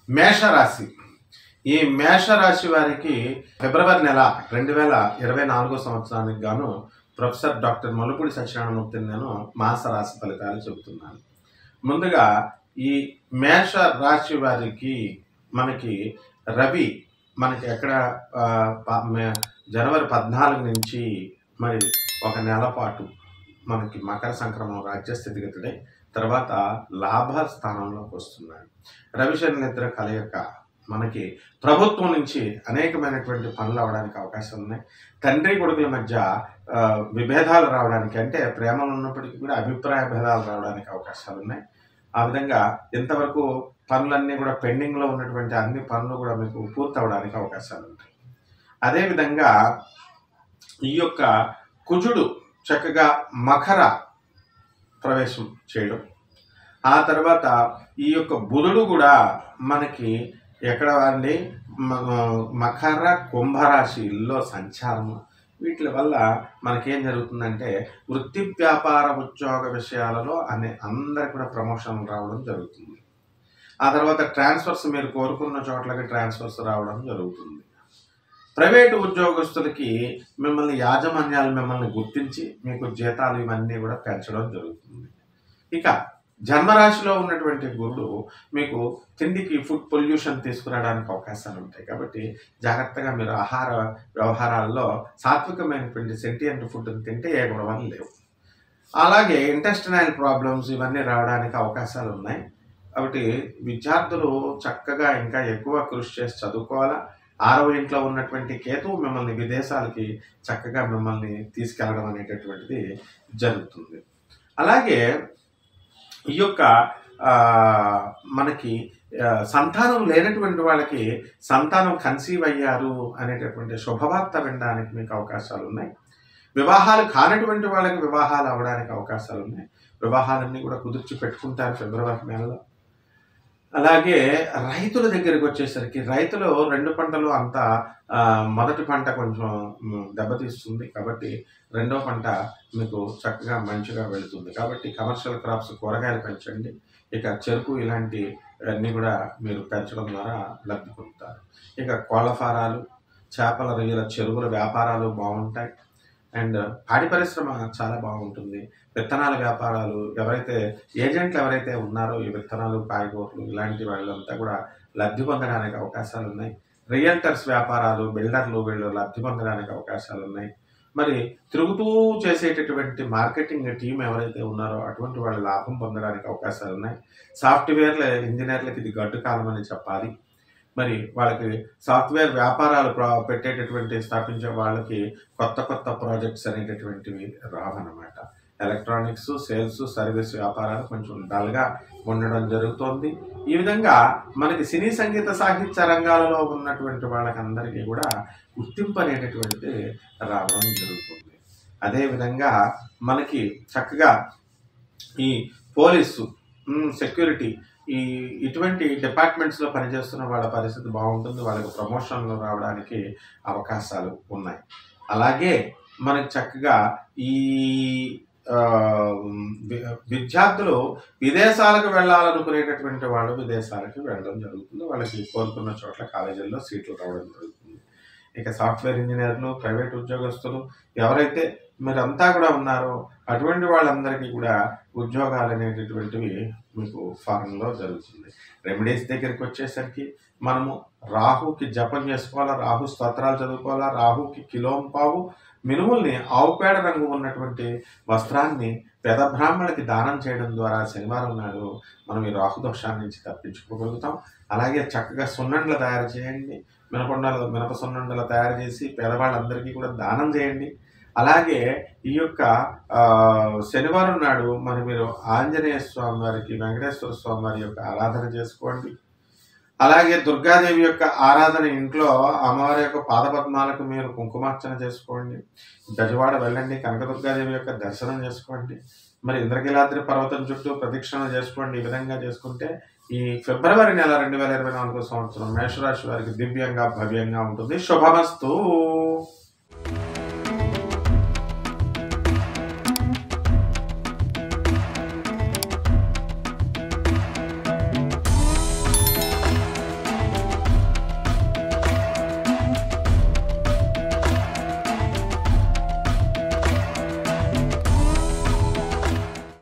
మేషరాశి. ఈ మేషరాశి వారికి ఫిబ్రవరి నెల 2024 సంవత్సరానికి గాను ప్రొఫెసర్ డాక్టర్ మల్లుపూడి సత్యనారాయణమూర్తిని నేను మాస రాశి ఫలితాలు చెబుతున్నాను. ముందుగా ఈ మేష రాశి వారికి మనకి రవి మనకి ఎక్కడ జనవరి 14 నుంచి మరి ఒక నెల పాటు మనకి మకర సంక్రమణం రాజ్యస్థితిగతుడై తర్వాత లాభ స్థానంలోకి వస్తున్నాడు. రవి శని నిద్ర కలయిక మనకి ప్రభుత్వం నుంచి అనేకమైనటువంటి పనులు అవడానికి అవకాశాలు ఉన్నాయి. తండ్రి కొడుకుల మధ్య విభేదాలు రావడానికి, అంటే ప్రేమలు ఉన్నప్పటికీ కూడా అభిప్రాయ భేదాలు రావడానికి అవకాశాలు ఉన్నాయి. ఆ విధంగా ఇంతవరకు పనులన్నీ కూడా పెండింగ్లో ఉన్నటువంటి అన్ని పనులు కూడా మీకు పూర్తి అవడానికి అవకాశాలు ఉంటాయి. అదేవిధంగా ఈ యొక్క కుజుడు చక్కగా మకర ప్రవేశం చేయడం, ఆ తర్వాత ఈ యొక్క బుధుడు కూడా మనకి ఎక్కడ వాడి మకర కుంభరాశిలో సంచారము, వీటి వల్ల మనకేం జరుగుతుందంటే వృత్తి వ్యాపార ఉద్యోగ విషయాలలో అందరికి కూడా ప్రమోషన్లు రావడం జరుగుతుంది. ఆ తర్వాత ట్రాన్స్ఫర్స్, మీరు కోరుకున్న చోట్లకి ట్రాన్స్ఫర్స్ రావడం జరుగుతుంది. ప్రైవేటు ఉద్యోగస్తులకి యాజమాన్యాలు మిమ్మల్ని గుర్తించి మీకు జీతాలు ఇవన్నీ కూడా పెంచడం జరుగుతుంది. ఇక జన్మరాశిలో ఉన్నటువంటి గురుడు మీకు తిండికి ఫుడ్ పొల్యూషన్ తీసుకురావడానికి అవకాశాలు ఉంటాయి. కాబట్టి జాగ్రత్తగా మీరు ఆహార వ్యవహారాల్లో సాత్వికమైనటువంటి సెంటియంట్ ఫుడ్ తింటే ఏ గొడవలు లేవు. అలాగే ఇంటెస్టినల్ ప్రాబ్లమ్స్ ఇవన్నీ రావడానికి అవకాశాలు ఉన్నాయి. కాబట్టి విద్యార్థులు చక్కగా ఇంకా ఎక్కువ కృషి చేసి చదువుకోవాలా. 6వ ఇంట్లో ఉన్నటువంటి కేతువు మిమ్మల్ని విదేశాలకి చక్కగా మిమ్మల్ని తీసుకెళ్ళడం అనేటటువంటిది జరుగుతుంది. అలాగే ఈ యొక్క మనకి సంతానం లేనటువంటి వాళ్ళకి సంతానం కన్సీవ్ అయ్యారు అనేటటువంటి శుభవార్త వినడానికి మీకు అవకాశాలు ఉన్నాయి. వివాహాలు కానటువంటి వాళ్ళకి వివాహాలు అవ్వడానికి అవకాశాలు ఉన్నాయి. వివాహాలన్నీ కూడా కుదిర్చి పెట్టుకుంటారు ఫిబ్రవరి నెలలో. అలాగే రైతుల దగ్గరికి వచ్చేసరికి రైతులు 2 పంటలు అంతా మొదటి పంట కొంచెం దెబ్బతీస్తుంది. కాబట్టి రెండో పంట మీకు చక్కగా మంచిగా వెళుతుంది. కాబట్టి కమర్షియల్ క్రాప్స్, కూరగాయలు పెంచండి. ఇక చెరుకు ఇలాంటి అన్నీ కూడా మీరు పెంచడం ద్వారా లబ్ధి పొందుతారు. ఇక కోళ్ళ ఫారాలు, చేపల రొయ్యల చెరువుల వ్యాపారాలు బాగుంటాయి. అండ్ పాడి పరిశ్రమ చాలా బాగుంటుంది. విత్తనాల వ్యాపారాలు, ఏజెంట్లు ఎవరైతే ఉన్నారో ఈ విత్తనాలు, కాయగూరలు ఇలాంటి వాళ్ళంతా కూడా లబ్ధి పొందడానికి అవకాశాలు ఉన్నాయి. రియల్టర్స్ వ్యాపారాలు, బిల్డర్లు వీళ్ళు లబ్ధి పొందడానికి అవకాశాలు ఉన్నాయి. మరి తిరుగుతూ చేసేటటువంటి మార్కెటింగ్ టీం ఎవరైతే ఉన్నారో అటువంటి వాళ్ళు లాభం పొందడానికి అవకాశాలు ఉన్నాయి. సాఫ్ట్వేర్ల ఇంజనీర్లకి ఇది గడ్డు కాలం అని చెప్పాలి. మరి వాళ్ళకి సాఫ్ట్వేర్ వ్యాపారాలు స్థాపించే వాళ్ళకి కొత్త ప్రాజెక్ట్స్ అనేటటువంటివి రావన్నమాట. ఎలక్ట్రానిక్స్, సేల్స్, సర్వీస్ వ్యాపారాలు కొంచెం డల్గా ఉండడం జరుగుతోంది. ఈ విధంగా మనకి సినీ, సంగీత, సాహిత్య రంగాలలో ఉన్నటువంటి వాళ్ళకందరికీ కూడా గుర్తింపు అనేటటువంటిది రావడం జరుగుతుంది. అదేవిధంగా మనకి చక్కగా ఈ పోలీసు, సెక్యూరిటీ ఇటువంటి డిపార్ట్మెంట్స్లో పనిచేస్తున్న వాళ్ళ పరిస్థితి బాగుంటుంది. వాళ్ళకి ప్రమోషన్లు రావడానికి అవకాశాలు ఉన్నాయి. అలాగే మనకి చక్కగా ఈ విద్యార్థులు విదేశాలకు వెళ్ళాలనుకునేటటువంటి వాళ్ళు విదేశాలకు వెళ్ళడం జరుగుతుంది. వాళ్ళకి కోరుకున్న చోట్ల కాలేజీల్లో సీట్లు రావడం జరుగుతుంది. ఇక సాఫ్ట్వేర్ ఇంజనీర్లు, ప్రైవేట్ ఉద్యోగస్తులు ఎవరైతే మీరంతా కూడా ఉన్నారో అటువంటి వాళ్ళందరికీ కూడా ఉద్యోగాలు అనేటటువంటివి మీకు ఫారెన్లో జరుగుతుంది. రెమెడీస్ దగ్గరికి వచ్చేసరికి మనము రాహుకి జపం చేసుకోవాలా, రాహు స్తోత్రాలు చదువుకోవాలా. రాహుకి కిలోంపావు మినుముల్ని ఆవుపేడ రంగు ఉన్నటువంటి వస్త్రాన్ని పేద బ్రాహ్మణులకి దానం చేయడం ద్వారా శనివారం నాడు మనం ఈ రాహు దోషాన్ని నుంచి తప్పించుకోగలుగుతాం. అలాగే చక్కగా సున్నండలు తయారు చేయండి. మినప సున్నండలు తయారు చేసి పేదవాళ్ళందరికీ కూడా దానం చేయండి. అలాగే ఈ యొక్క శనివారం నాడు మీరు ఆంజనేయ స్వామి వారికి, వెంకటేశ్వర స్వామి వారి యొక్క ఆరాధన చేసుకోండి. అలాగే దుర్గాదేవి యొక్క ఆరాధన, ఇంట్లో అమ్మవారి యొక్క పాదపద్మాలకు మీరు కుంకుమార్చన చేసుకోండి. గజవాడ వెళ్ళండి, కనకదుర్గాదేవి యొక్క దర్శనం చేసుకోండి. మరి ఇంద్రకీలాద్రి పర్వతం చుట్టూ ప్రదక్షిణ చేసుకోండి. ఈ విధంగా చేసుకుంటే ఈ ఫిబ్రవరి నెల 2024 సంవత్సరం మేషరాశి వారికి దివ్యంగా, భవ్యంగా ఉంటుంది. శుభమస్తు.